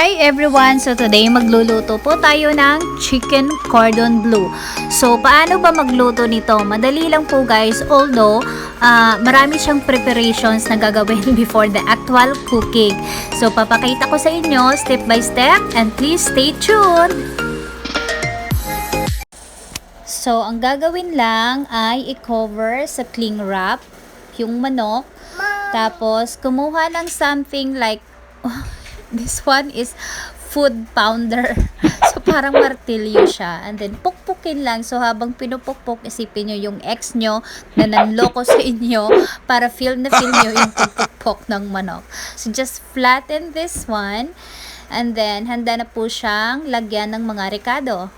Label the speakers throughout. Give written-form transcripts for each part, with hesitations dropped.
Speaker 1: Hi everyone! So today magluluto po tayo ng chicken cordon bleu. So paano ba magluto nito? Madali lang po guys, although marami siyang preparations na gagawin before the actual cooking. So papakita ko sa inyo step by step and please stay tuned! So ang gagawin lang ay i-cover sa cling wrap yung manok. Tapos kumuha ng something like this one is food pounder. So, parang martilyo siya. And then, pukpukin lang. So, habang pinupukpuk, isipin nyo yung ex nyo na nanloko sa inyo para feel na feel nyo yung pukpuk ng manok. So, just flatten this one. And then, handa na po siyang lagyan ng mga rekado.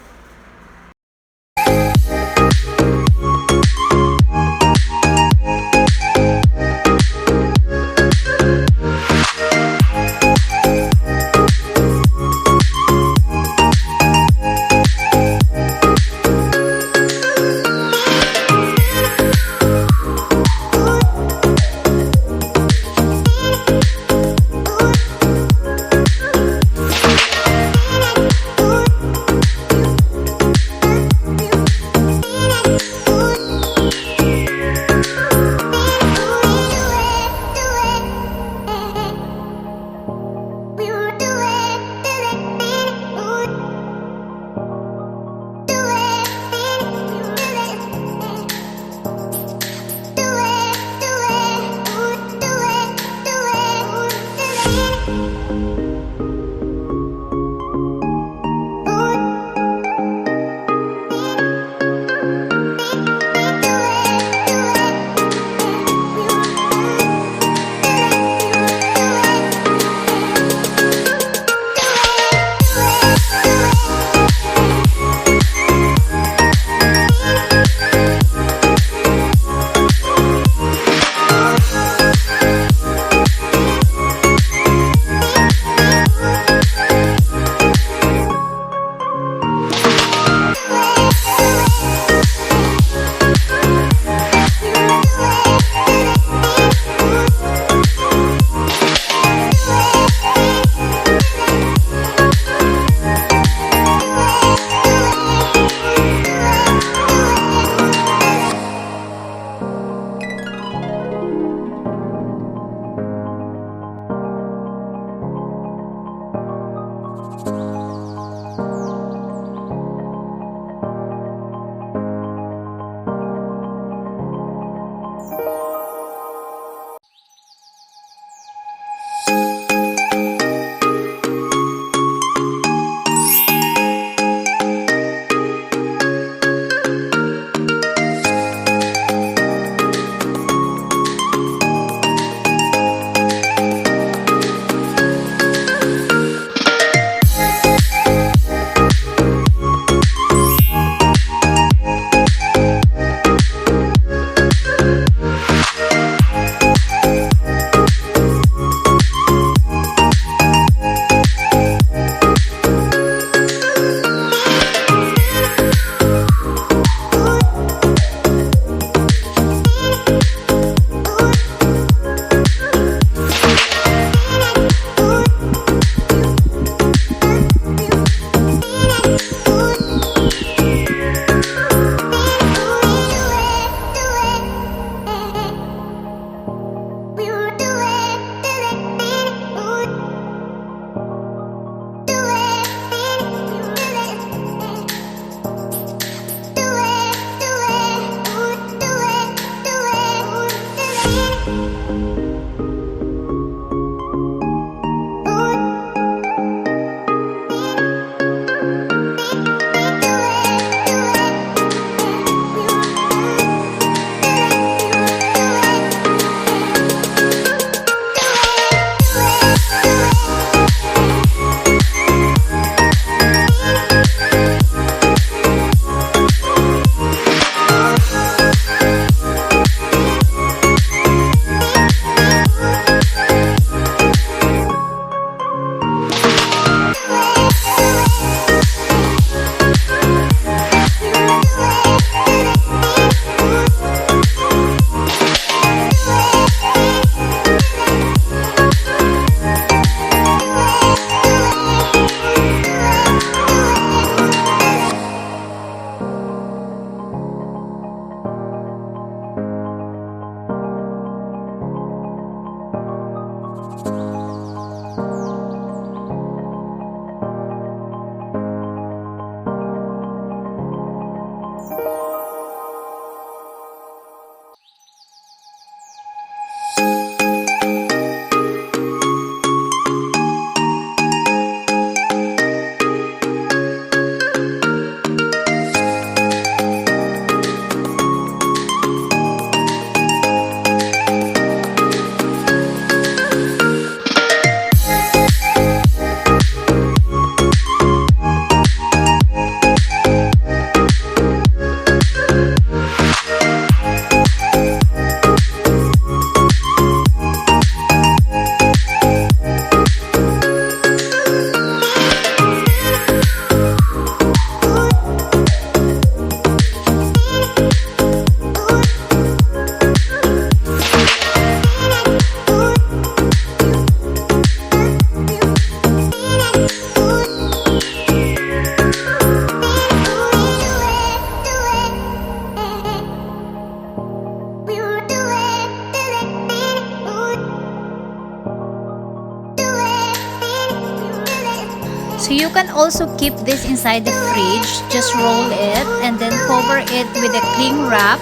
Speaker 1: can also keep this inside the fridge. Just roll it and then cover it with a cling wrap.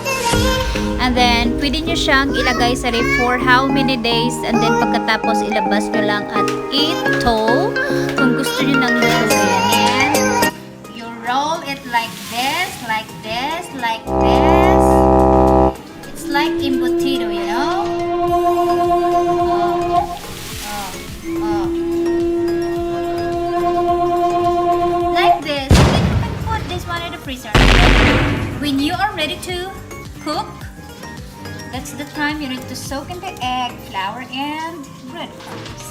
Speaker 1: And then, pwede nyo siyang ilagay sa ref for how many days. And then, pagkatapos, ilabas nyo lang at ito. Kung gusto nyo nang lutuin. And you roll it like this, like this, like this. It's like embutido, you know? Like this. Then you can put this one in the freezer. When you are ready to cook, that's the time you need to soak in the egg, flour, and breadcrumbs.